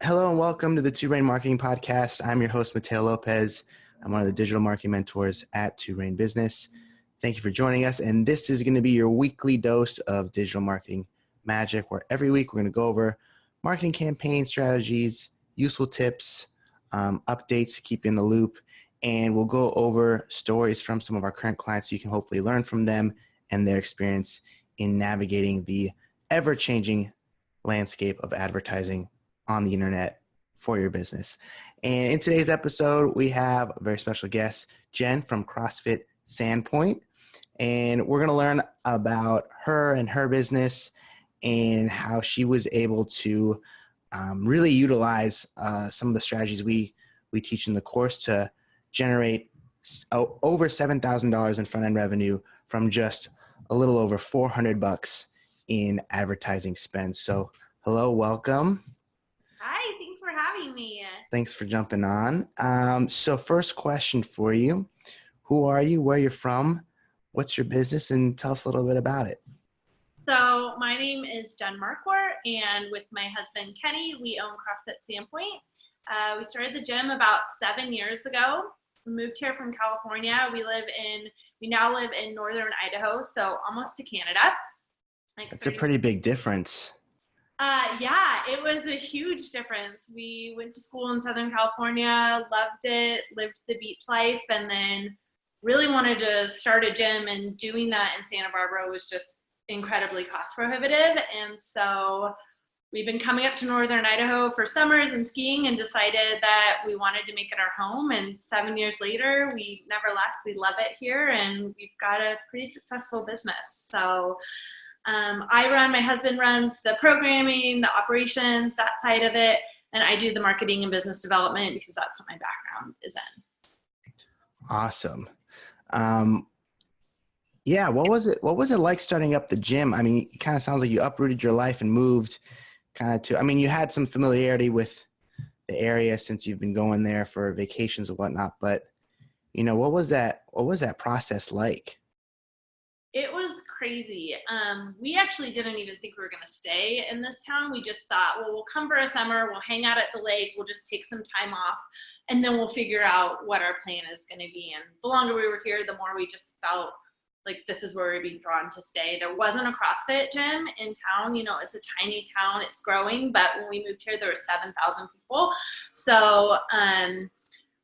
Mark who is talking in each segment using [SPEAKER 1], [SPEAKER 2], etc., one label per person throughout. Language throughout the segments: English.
[SPEAKER 1] Hello and welcome to the Two Rain Marketing Podcast. I'm your host, Mateo Lopez. I'm one of the digital marketing mentors at Two Rain Business. Thank you for joining us. And this is going to be your weekly dose of digital marketing magic, where every week we're going to go over marketing campaign strategies, useful tips, updates to keep you in the loop. And we'll go over stories from some of our current clients so you can hopefully learn from them and their experience in navigating the ever-changing landscape of advertising on the internet for your business. And in today's episode, we have a very special guest, Jenn from CrossFit Sandpoint. And we're going to learn about her and her business and how she was able to really utilize some of the strategies we teach in the course to generate over $7,000 in front-end revenue from just a little over $400 in advertising spend. So hello, welcome.
[SPEAKER 2] Hi, thanks for having me.
[SPEAKER 1] Thanks for jumping on. So first question for you. Who are you? Where you're from? What's your business? And tell us a little bit about it.
[SPEAKER 2] So my name is Jenn Markwardt, and with my husband, Kenny, we own CrossFit Sandpoint. We started the gym about 7 years ago. We moved here from California. We now live in northern Idaho, so almost to Canada.
[SPEAKER 1] That's a pretty big difference.
[SPEAKER 2] Yeah, it was a huge difference. We went to school in Southern California, loved it, lived the beach life, and then really wanted to start a gym, and doing that in Santa Barbara was just incredibly cost prohibitive. And so we've been coming up to northern Idaho for summers and skiing and decided that we wanted to make it our home. And 7 years later, we never left. We love it here, and we've got a pretty successful business. So my husband runs the programming, the operations, that side of it, and I do the marketing and business development because that's what my background is in.
[SPEAKER 1] Awesome. Yeah, what was it like starting up the gym? I mean, it kind of sounds like you uprooted your life and moved you had some familiarity with the area since you've been going there for vacations and whatnot, but what was that process like?
[SPEAKER 2] It was crazy. We actually didn't even think we were going to stay in this town. We just thought, well, we'll come for a summer, we'll hang out at the lake, we'll just take some time off, and then we'll figure out what our plan is going to be. And the longer we were here, the more we just felt like this is where we're being drawn to stay. There wasn't a CrossFit gym in town. It's a tiny town, it's growing, but when we moved here, there were 7,000 people. So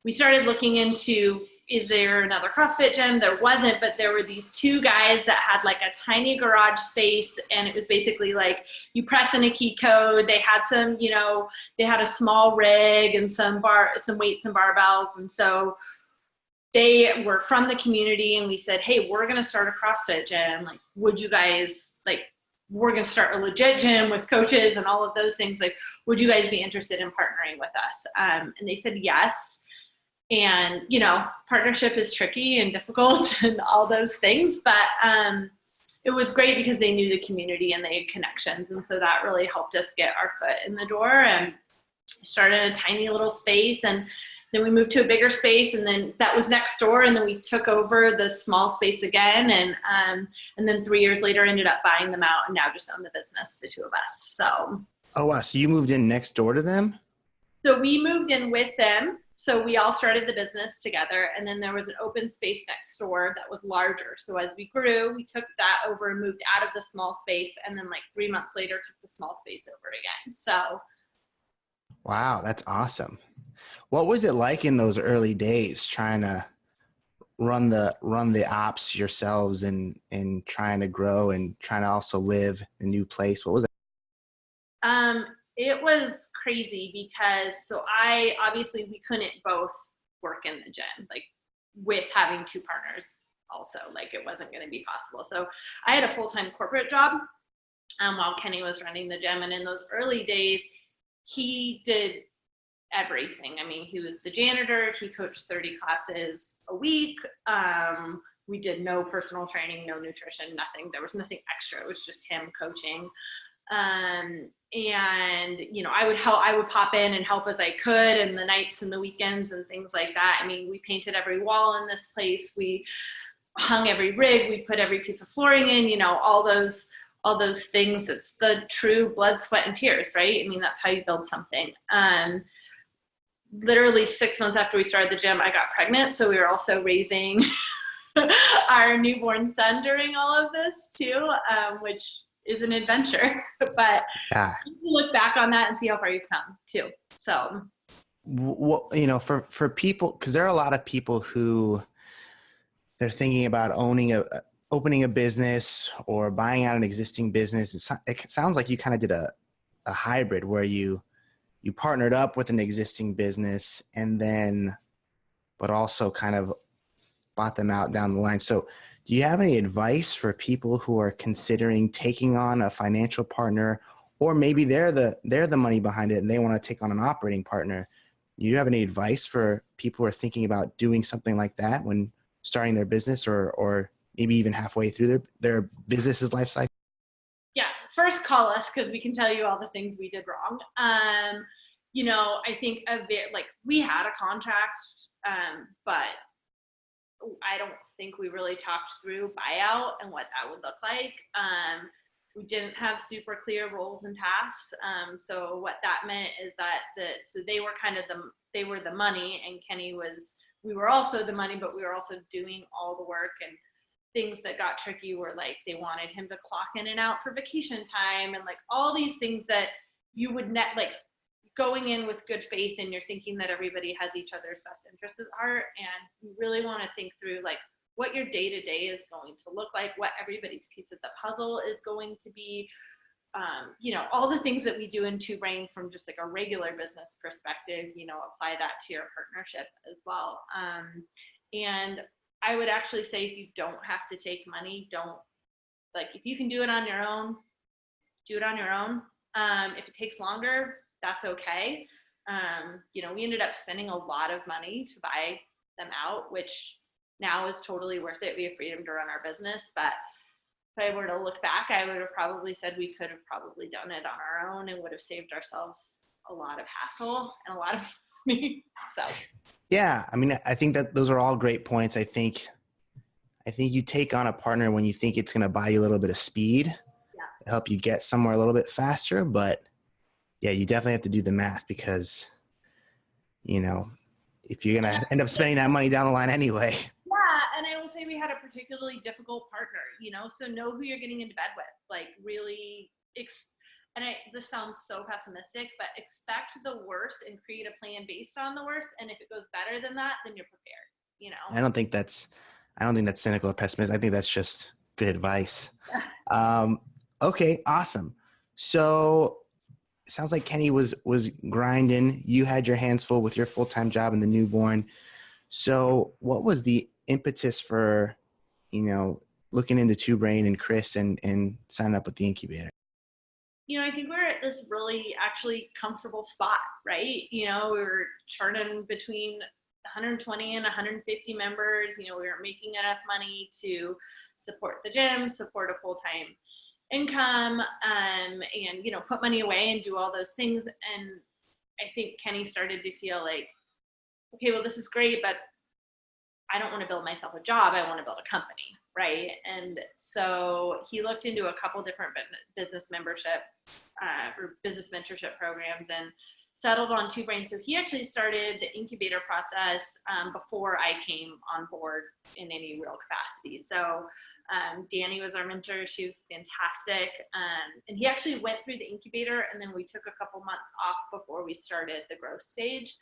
[SPEAKER 2] we started looking into, is there another CrossFit gym? There wasn't, but there were these two guys that had like a tiny garage space, and it was basically like you press in a key code. They had some, they had a small rig and some weights and barbells. And so they were from the community, and we said, hey, we're going to start a CrossFit gym. Like, would you guys, we're going to start a legit gym with coaches and all of those things. Like, would you guys be interested in partnering with us? And they said yes. And, partnership is tricky and difficult and all those things, but it was great because they knew the community and they had connections. And so that really helped us get our foot in the door, and started in a tiny little space. And then we moved to a bigger space, and then that was next door. And then we took over the small space again. And then 3 years later ended up buying them out, and now just own the business, the two of us. So.
[SPEAKER 1] Oh, wow. So you moved in next door to them?
[SPEAKER 2] So we moved in with them. So we all started the business together, and then there was an open space next door that was larger. So as we grew, we took that over and moved out of the small space, and then 3 months later took the small space over again. So.
[SPEAKER 1] Wow, that's awesome. What was it like in those early days trying to run the ops yourselves and trying to grow and trying to also live in a new place? What was it?
[SPEAKER 2] It was crazy because we couldn't both work in the gym, with having two partners also, it wasn't going to be possible. So I had a full-time corporate job while Kenny was running the gym. And in those early days, he did everything. I mean, he was the janitor. He coached 30 classes a week. We did no personal training, no nutrition, nothing. There was nothing extra. It was just him coaching. And I would pop in and help as I could, and the nights and the weekends and things like that. I mean, we painted every wall in this place. We hung every rig. We put every piece of flooring in, all those all those things. It's the true blood, sweat, and tears, right? I mean, that's how you build something. Literally 6 months after we started the gym, I got pregnant. So we were also raising our newborn son during all of this too, which is an adventure. But you look back on that and see how far you've come too. So,
[SPEAKER 1] well, you know, for people, because there are a lot of people who they're thinking about opening a business or buying out an existing business. It sounds like you kind of did a hybrid where you partnered up with an existing business and then, but also kind of bought them out down the line. So do you have any advice for people who are considering taking on a financial partner, or maybe they're the money behind it and they want to take on an operating partner? Do you have any advice for people who are thinking about doing something like that when starting their business, or maybe even halfway through their business's life cycle?
[SPEAKER 2] Yeah, first call us because we can tell you all the things we did wrong. You know, I think we had a contract, but I don't think we really talked through buyout and what that would look like. We didn't have super clear roles and tasks. So what that meant is that so they were kind of they were the money, and we were also the money, but we were also doing all the work. And things that got tricky were like, they wanted him to clock in and out for vacation time, and like all these things that you would like going in with good faith, and you're thinking that everybody has each other's best interests at heart. And you really want to think through like what your day-to-day is going to look like, what everybody's piece of the puzzle is going to be, you know, all the things that we do in Two Brain from just like a regular business perspective, you know, apply that to your partnership as well. And I would actually say, if you don't have to take money, if you can do it on your own, do it on your own. If it takes longer, that's okay. You know, we ended up spending a lot of money to buy them out, which now is totally worth it. We have freedom to run our business. But if I were to look back, I would have probably said we could have probably done it on our own and would have saved ourselves a lot of hassle and a lot of money. So.
[SPEAKER 1] Yeah. I mean, I think that those are all great points. I think you take on a partner when you think it's going to buy you a little bit of speed, help you get somewhere a little bit faster. But yeah, you definitely have to do the math, because, you know, if you're going to end up spending that money down the line anyway.
[SPEAKER 2] Yeah. And I will say we had a particularly difficult partner, you know, so know who you're getting into bed with, like really, this sounds so pessimistic, but expect the worst and create a plan based on the worst. And if it goes better than that, then you're prepared, you know?
[SPEAKER 1] I don't think that's cynical or pessimistic. I think that's just good advice. Okay, awesome. So it sounds like Kenny was grinding. You had your hands full with your full-time job and the newborn. So what was the impetus for, you know, looking into Two Brain and Chris and signing up with the incubator?
[SPEAKER 2] You know, I think we're at this really actually comfortable spot, right? You know, we were turning between 120 and 150 members. You know, we were making enough money to support the gym, support a full-time income, and, you know, put money away and do all those things. And I think Kenny started to feel like, okay, well, this is great, but I don't want to build myself a job. I want to build a company, right? And so he looked into a couple different business membership or business mentorship programs and settled on Two Brain. So he actually started the incubator process before I came on board in any real capacity. So Danny was our mentor. She was fantastic. And he actually went through the incubator, and then we took a couple months off before we started the growth stage.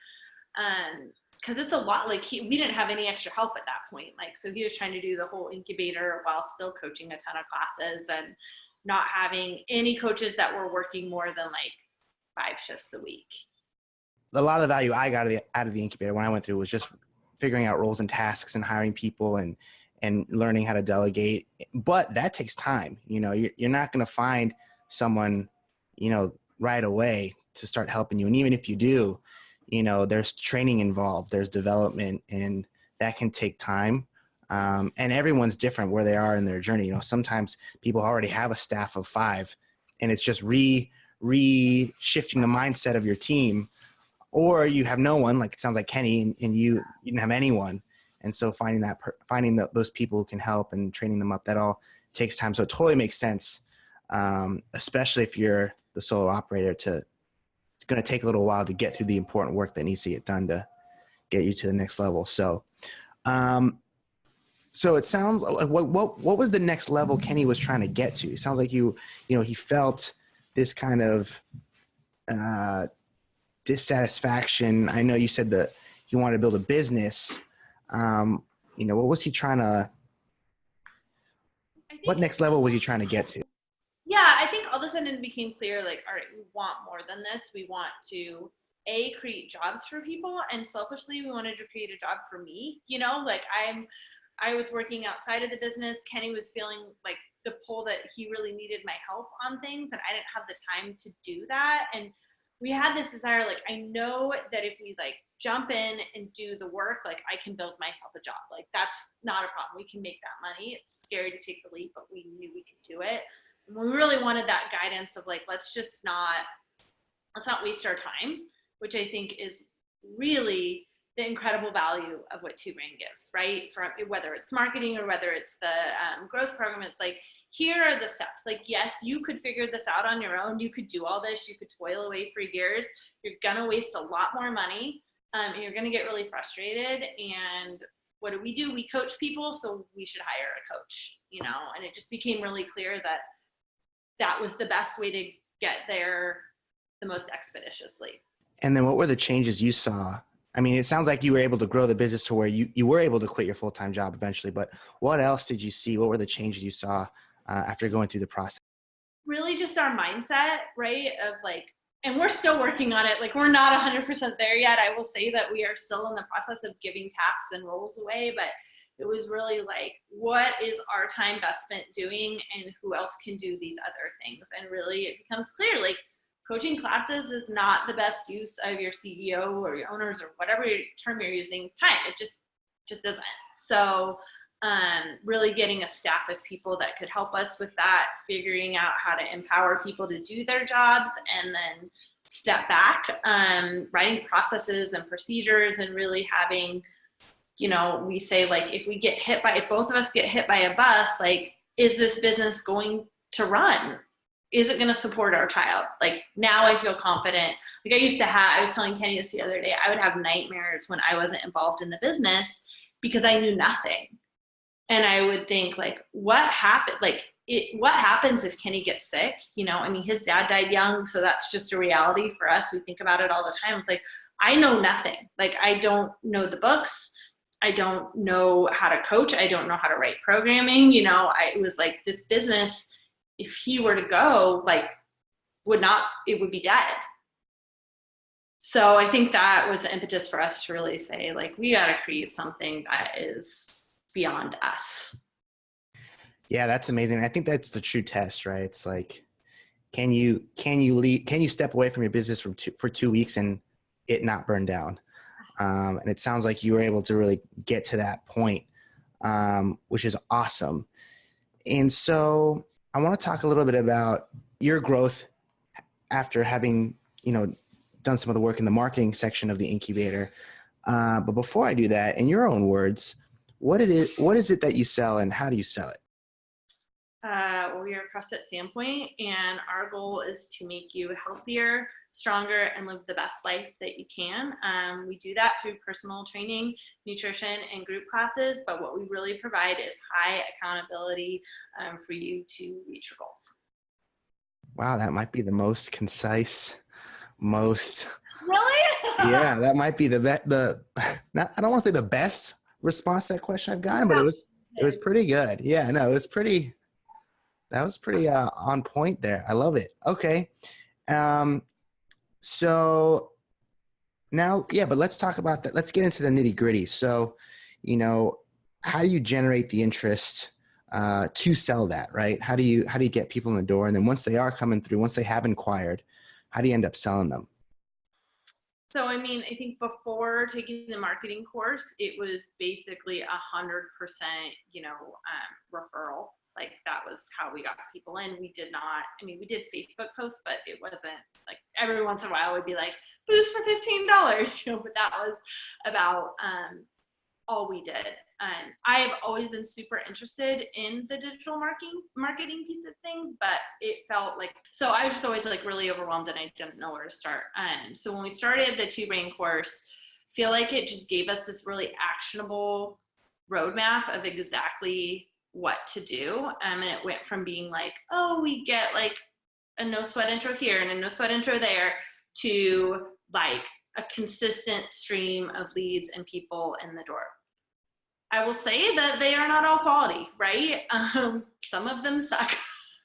[SPEAKER 2] Because it's a lot, like we didn't have any extra help at that point. Like, so he was trying to do the whole incubator while still coaching a ton of classes and not having any coaches that were working more than like 5 shifts a week.
[SPEAKER 1] A lot of the value I got out of the incubator when I went through was just figuring out roles and tasks and hiring people and learning how to delegate. But that takes time. You know, you're not going to find someone, you know, right away to start helping you. And even if you do, you know, there's training involved, there's development, and that can take time. And everyone's different where they are in their journey. You know, sometimes people already have a staff of 5 and it's just re-shifting the mindset of your team, or you have no one, like it sounds like Kenny, and you didn't have anyone. And so finding those people who can help and training them up, that all takes time. So it totally makes sense. especially if you're the solo operator. It's going to take a little while to get through the important work that needs to get done to get you to the next level. So, so it sounds like what was the next level Kenny was trying to get to? It sounds like he felt this kind of dissatisfaction. I know you said that he wanted to build a business. What was he trying to? What next level was he trying to get to?
[SPEAKER 2] Yeah, I think all of a sudden it became clear, like, all right, we want more than this. We want to create jobs for people, and selfishly, we wanted to create a job for me. Like I was working outside of the business. Kenny was feeling like the pull that he really needed my help on things, and I didn't have the time to do that. And we had this desire, like, I know that if we like jump in and do the work, like I can build myself a job. Like that's not a problem. We can make that money. It's scary to take the leap, but we knew we could do it. And we really wanted that guidance of like, let's not waste our time, which I think is really the incredible value of what Two Brain gives, right? From whether it's marketing or whether it's the growth program, it's like, here are the steps. Like, yes, you could figure this out on your own. You could do all this. You could toil away for years. You're going to waste a lot more money, and you're going to get really frustrated. And what do? We coach people, so we should hire a coach, and it just became really clear that that was the best way to get there the most expeditiously.
[SPEAKER 1] And then what were the changes you saw? I mean, it sounds like you were able to grow the business to where you were able to quit your full-time job eventually, but what else did you see? What were the changes you saw after going through the process?
[SPEAKER 2] Really just our mindset, right? Of like, and we're still working on it. Like we're not 100% there yet. I will say that we are still in the process of giving tasks and roles away, but it was really like, what is our time best spent doing, and who else can do these other things? And really it becomes clear, like, coaching classes is not the best use of your CEO or your owners or whatever term you're using time. It just isn't. So really getting a staff of people that could help us with that, figuring out how to empower people to do their jobs, and then step back, writing processes and procedures, and really having, we say, like, if both of us get hit by a bus, like, is this business going to run? Is it going to support our child? Like, now I feel confident. Like I was telling Kenny this the other day, I would have nightmares when I wasn't involved in the business because I knew nothing. And I would think, like, what happened? What happens if Kenny gets sick? His dad died young, so that's just a reality for us. We think about it all the time. It's like, I know nothing. Like, I don't know the books. I don't know how to coach. I don't know how to write programming. It was like, this business, if he were to go, like, it would be dead. So I think that was the impetus for us to really say, like, we got to create something that is beyond us.
[SPEAKER 1] Yeah, that's amazing. I think that's the true test, right? It's like, can you step away from your business for 2 weeks and it not burn down? And it sounds like you were able to really get to that point, which is awesome. And so I want to talk a little bit about your growth after having, done some of the work in the marketing section of the incubator. But before I do that, in your own words, what is it that you sell, and how do you sell it?
[SPEAKER 2] We are CrossFit Standpoint, and our goal is to make you healthier, stronger, and live the best life that you can. We do that through personal training, nutrition, and group classes, but what we really provide is high accountability for you to reach your goals.
[SPEAKER 1] Wow, that might be the most concise,
[SPEAKER 2] Really?
[SPEAKER 1] Yeah, that might be I don't want to say the best response to that question I've gotten, but it was pretty good. Yeah, no, that was pretty on point there. I love it. Okay. So now, but let's talk about that. Let's get into the nitty gritty. So, how do you generate the interest to sell that, right? How do you get people in the door? And then once they are coming through, once they have inquired, how do you end up selling them?
[SPEAKER 2] So, I think before taking the marketing course, it was basically 100%, referral. Like, that was how we got people in. We did Facebook posts, but it wasn't like, every once in a while we'd be like, boost for $15, but that was about all we did. I've always been super interested in the digital marketing piece of things, but it felt like, so I was just always like really overwhelmed and I didn't know where to start. So when we started the 2Brain course, I feel like it just gave us this really actionable roadmap of exactly what to do. And it went from being like, oh, we get like a no sweat intro here and a no sweat intro there, to like a consistent stream of leads and people in the door. I will say that they are not all quality, right? Some of them suck,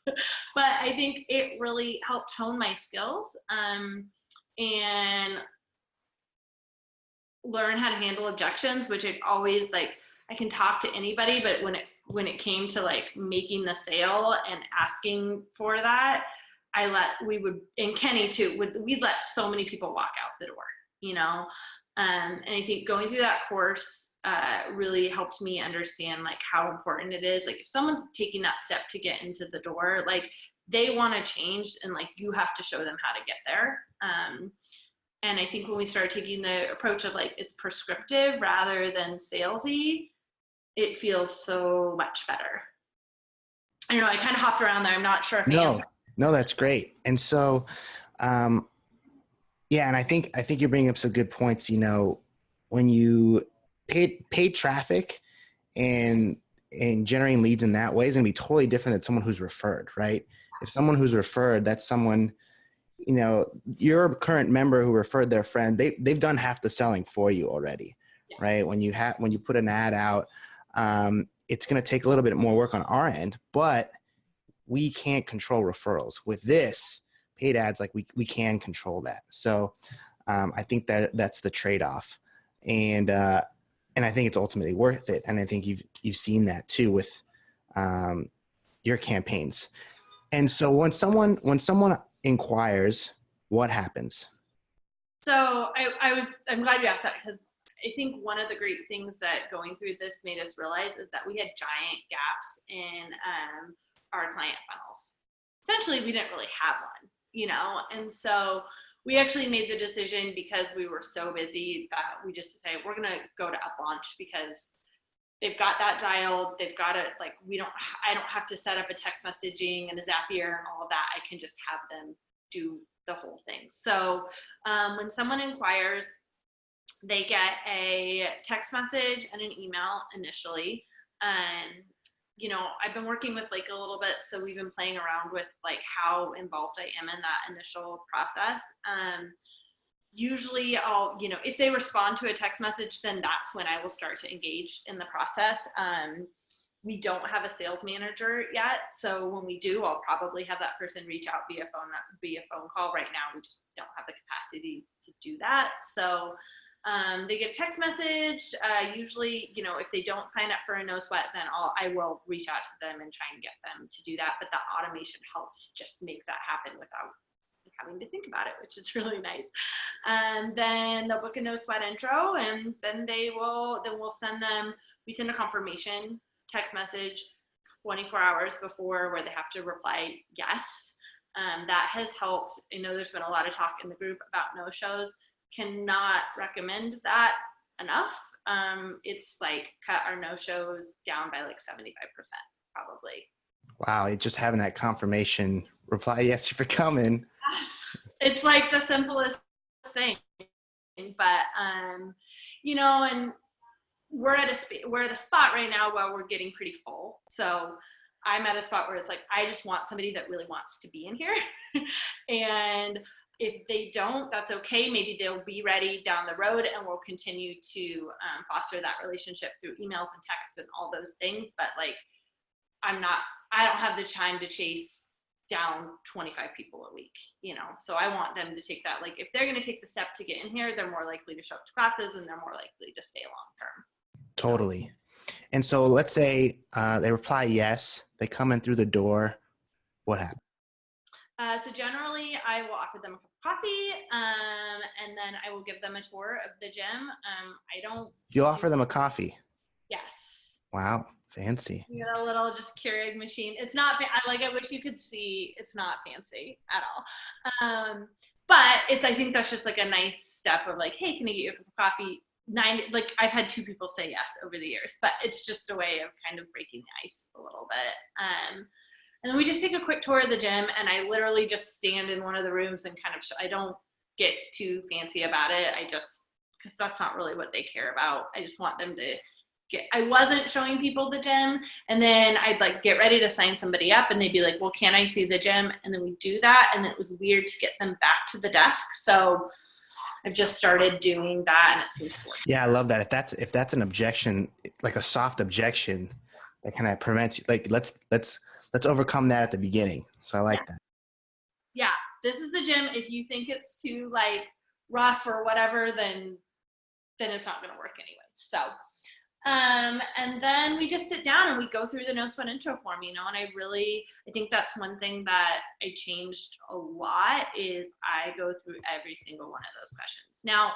[SPEAKER 2] but I think it really helped hone my skills and learn how to handle objections, which I always like, I can talk to anybody, but when it came to like making the sale and asking for that, and Kenny too, we'd let so many people walk out the door, you know? And I think going through that course really helped me understand like how important it is. Like if someone's taking that step to get into the door, like they want to change and like you have to show them how to get there. And I think when we started taking the approach of like it's prescriptive rather than salesy, it feels so much better. I don't know, I kind of hopped around there. I'm not sure if I answered.
[SPEAKER 1] No, that's great. And so, yeah, and I think you're bringing up some good points. You know, when you paid traffic and generating leads in that way is going to be totally different than someone who's referred, right? If someone who's referred, that's someone, you know, your current member who referred their friend, they've done half the selling for you already, right? When you put an ad out, it's going to take a little bit more work on our end, but we can't control referrals. With this paid ads, like we can control that. So I think that's the trade-off, and I think it's ultimately worth it. And I think you've seen that too with your campaigns. And so when someone inquires, what happens?
[SPEAKER 2] So I'm glad you asked that, because I think one of the great things that going through this made us realize is that we had giant gaps in our client funnels. Essentially, we didn't really have one, you know? And so we actually made the decision, because we were so busy, that we just decided we're going to go to up launch, because they've got that dialed. They've got it. Like I don't have to set up a text messaging and a Zapier and all of that. I can just have them do the whole thing. So when someone inquires, they get a text message and an email initially. You know, I've been working with like a little bit, so we've been playing around with like how involved I am in that initial process. Usually I'll, you know, if they respond to a text message, then that's when I will start to engage in the process. We don't have a sales manager yet, so when we do, I'll probably have that person reach out via phone call. Right now, we just don't have the capacity to do that. So they get text message. Usually, you know, if they don't sign up for a no sweat, then I will reach out to them and try and get them to do that. But that automation helps just make that happen without having to think about it, which is really nice. And then they'll book a no sweat intro, and then we'll send them, we send a confirmation text message 24 hours before, where they have to reply yes. That has helped. I know there's been a lot of talk in the group about no-shows. Cannot recommend that enough. It's like cut our no-shows down by like 75% probably.
[SPEAKER 1] Wow, just having that confirmation reply, yes, if you're coming.
[SPEAKER 2] It's like the simplest thing, but you know, and we're at a spot right now where we're getting pretty full. So I'm at a spot where it's like, I just want somebody that really wants to be in here. And if they don't, that's okay. Maybe they'll be ready down the road, and we'll continue to foster that relationship through emails and texts and all those things. But like, I don't have the time to chase down 25 people a week, you know? So I want them to take that. Like, if they're going to take the step to get in here, they're more likely to show up to classes, and they're more likely to stay long-term.
[SPEAKER 1] Totally. And so let's say they reply yes, they come in through the door. What happens?
[SPEAKER 2] So generally, I will offer them a cup of coffee, and then I will give them a tour of the gym.
[SPEAKER 1] You'll offer them a coffee?
[SPEAKER 2] Yes.
[SPEAKER 1] Wow, fancy.
[SPEAKER 2] You got a little just Keurig machine. It's not. I wish you could see. It's not fancy at all. But I think that's just like a nice step of like, hey, can I get you a cup of coffee? like I've had 2 people say yes over the years, but it's just a way of kind of breaking the ice a little bit. And then we just take a quick tour of the gym, and I literally just stand in one of the rooms and kind of I don't get too fancy about it. Because that's not really what they care about. I just want them to I wasn't showing people the gym, and then I'd like get ready to sign somebody up, and they'd be like, well, can I see the gym? And then we do that, and it was weird to get them back to the desk. So I've just started doing that, and it seems to work.
[SPEAKER 1] Yeah, I love that. If that's an objection, like a soft objection, that kind of prevents you. Like let's overcome that at the beginning. So I like that.
[SPEAKER 2] Yeah, this is the gym. If you think it's too like rough or whatever, then it's not going to work anyway. So, and then we just sit down and we go through the no sweat intro form, and I think that's one thing that I changed a lot is I go through every single one of those questions. Now,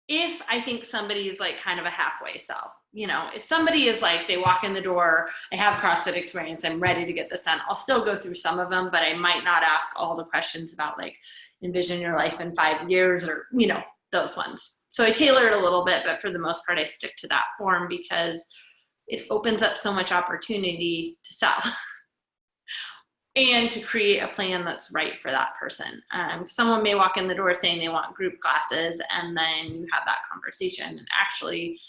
[SPEAKER 2] if I think somebody is like kind of a halfway sell, if somebody is like, they walk in the door, I have CrossFit experience, I'm ready to get this done, I'll still go through some of them, but I might not ask all the questions about like envision your life in 5 years or, those ones. So I tailor it a little bit, but for the most part, I stick to that form because it opens up so much opportunity to sell and to create a plan that's right for that person. Someone may walk in the door saying they want group classes, and then you have that conversation, and actually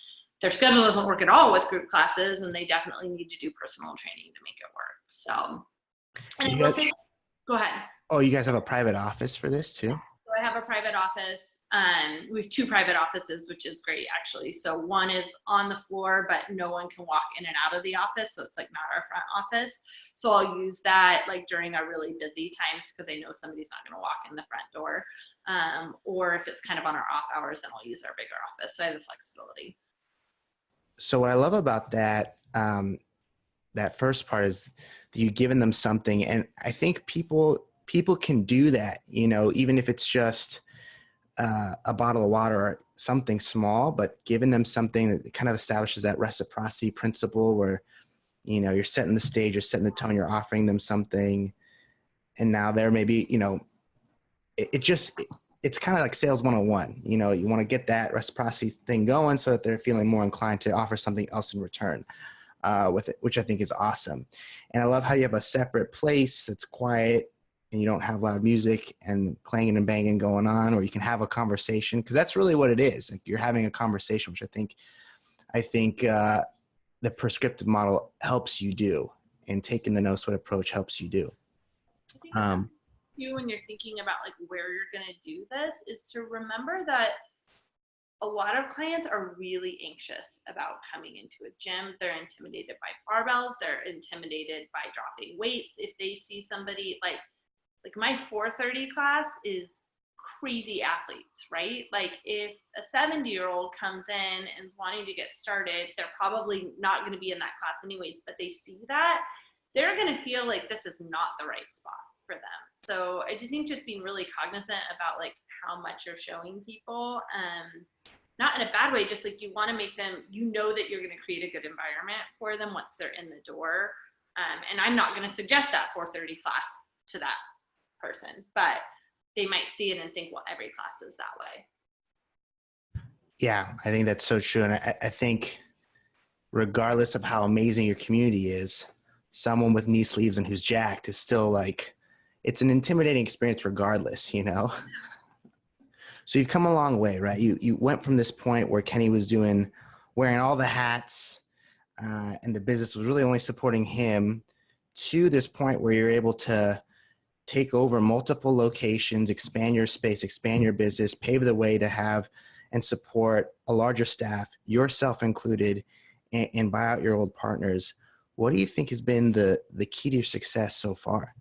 [SPEAKER 2] their schedule doesn't work at all with group classes, and they definitely need to do personal training to make it work. So, and go ahead.
[SPEAKER 1] Oh, you guys have a private office for this too?
[SPEAKER 2] So I have a private office. We have 2 private offices, which is great actually. So one is on the floor, but no one can walk in and out of the office. So it's like not our front office. So I'll use that like during our really busy times because I know somebody's not going to walk in the front door. Or if it's kind of on our off hours, then I'll use our bigger office. So I have the flexibility.
[SPEAKER 1] So what I love about that, that first part is that you've given them something. And I think people can do that, even if it's just a bottle of water or something small, but giving them something that kind of establishes that reciprocity principle where, you're setting the stage, you're setting the tone, you're offering them something. And now they're maybe, it's kind of like sales 101. You want to get that reciprocity thing going so that they're feeling more inclined to offer something else in return with it, which I think is awesome. And I love how you have a separate place that's quiet and you don't have loud music and clanging and banging going on, or you can have a conversation, because that's really what it is. Like you're having a conversation, which I think the prescriptive model helps you do, and taking the no sweat approach helps you do.
[SPEAKER 2] You, when you're thinking about like where you're going to do this, is to remember that a lot of clients are really anxious about coming into a gym. They're intimidated by barbells. They're intimidated by dropping weights. If they see somebody like my 4:30 class is crazy athletes, right? Like if a 70-year-old comes in and is wanting to get started, they're probably not going to be in that class anyways, but they see that, they're going to feel like this is not the right spot for them. So I think just being really cognizant about like how much you're showing people, not in a bad way, just like you want to make them, that you're going to create a good environment for them once they're in the door. And I'm not going to suggest that 4:30 class to that person, but they might see it and think, well, every class is that way.
[SPEAKER 1] Yeah, I think that's so true. And I think regardless of how amazing your community is, someone with knee sleeves and who's jacked is still like, it's an intimidating experience regardless, So you've come a long way, right? You went from this point where Kenny was wearing all the hats and the business was really only supporting him, to this point where you're able to take over multiple locations, expand your space, expand your business, pave the way to have and support a larger staff, yourself included, and buy out your old partners. What do you think has been the key to your success so far?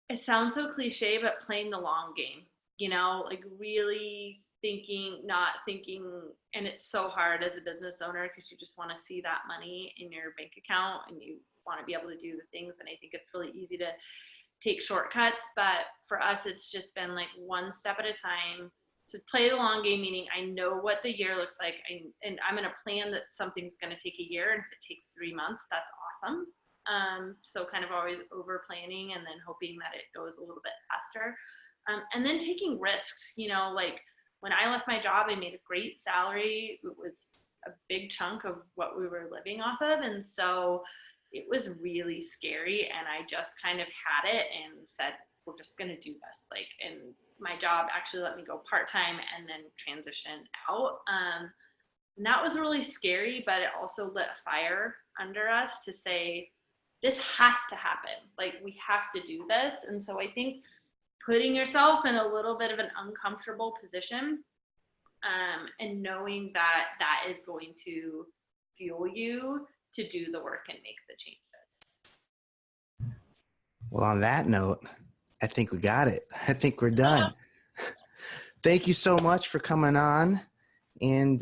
[SPEAKER 2] It sounds so cliche, but playing the long game, like really not thinking, and it's so hard as a business owner because you just want to see that money in your bank account and you want to be able to do the things. And I think it's really easy to take shortcuts, but for us, it's just been like one step at a time. So play the long game, meaning I know what the year looks like, and I'm going to plan that something's going to take a year, and if it takes 3 months, that's awesome. So kind of always over planning and then hoping that it goes a little bit faster. And then taking risks, like when I left my job, I made a great salary. It was a big chunk of what we were living off of. And so it was really scary. And I just kind of had it and said, we're just going to do this. And my job actually let me go part-time and then transition out. And that was really scary, but it also lit a fire under us to say, this has to happen. We have to do this. And so I think putting yourself in a little bit of an uncomfortable position, and knowing that that is going to fuel you to do the work and make the changes.
[SPEAKER 1] Well, on that note, I think we got it. I think we're done. Thank you so much for coming on. And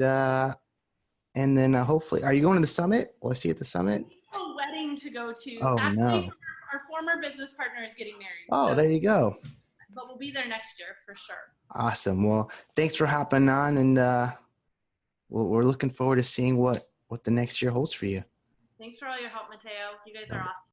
[SPEAKER 1] then hopefully, are you going to the summit? Will I see you at the summit?
[SPEAKER 2] A wedding to go to.
[SPEAKER 1] Oh,
[SPEAKER 2] actually,
[SPEAKER 1] no.
[SPEAKER 2] Our former business partner is getting married.
[SPEAKER 1] Oh, so, there you go.
[SPEAKER 2] But we'll be there next year for sure.
[SPEAKER 1] Awesome. Well, thanks for hopping on, and we're looking forward to seeing what the next year holds for you.
[SPEAKER 2] Thanks for all your help, Mateo. You guys are awesome.